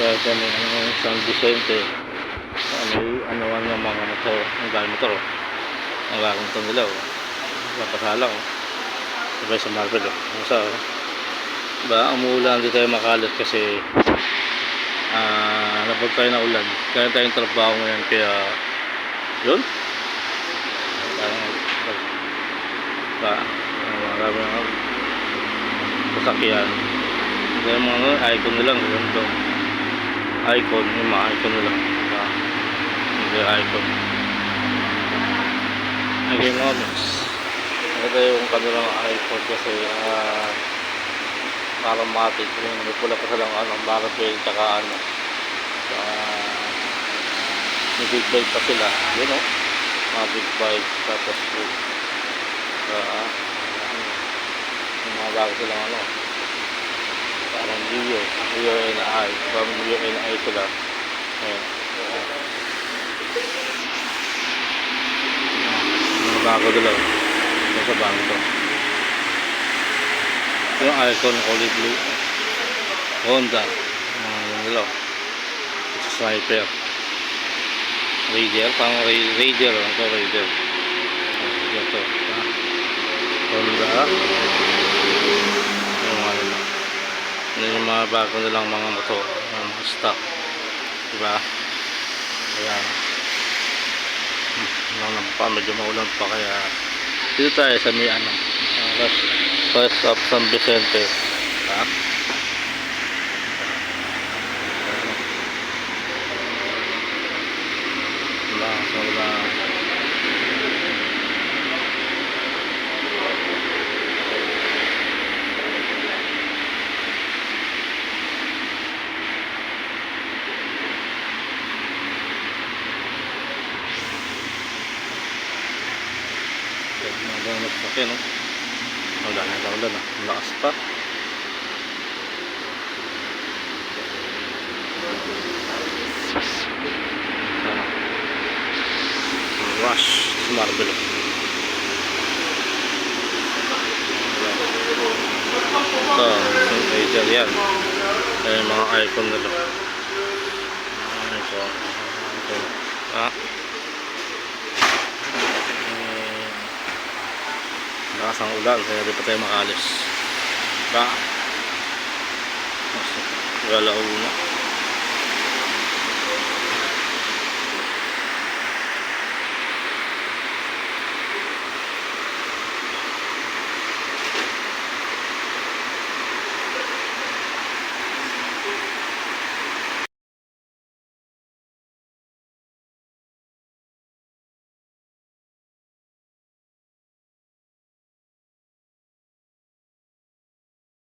kaya sa may San Vicente may ng mga motor, ang dami motor ang bagong motor nila papasala sabay sa marble sa ba umuulan di tayo makalat kasi napag tayo na ulan kaya tayong trabaho ngayon kaya yun ba marami ng sasakyan kaya mga icon nilang ganito icon yung mga icon nila hindi icon okay mga miss ito yung kanilang icon kasi parang matik may pula pa silang marabel tsaka may big bike pa sila yun mga big bike tapos yung mga bago silang parang Rio NI from Rio NI sila mga bago dilaw sa bago to yung icon kulay blue Honda yung dilaw sniper Raider pang Raider ito Raider ito Honda yung mga bago nilang mga motor mga stock diba ayan medyo maulan pa kaya dito tayo sa may West of San Vicente okay no ang dami na ulan ang lakas pa rush marble ito yung Raider yan yung mga icon nila ito lakas ang ulan kaya di pa tayo makalis ba galaw na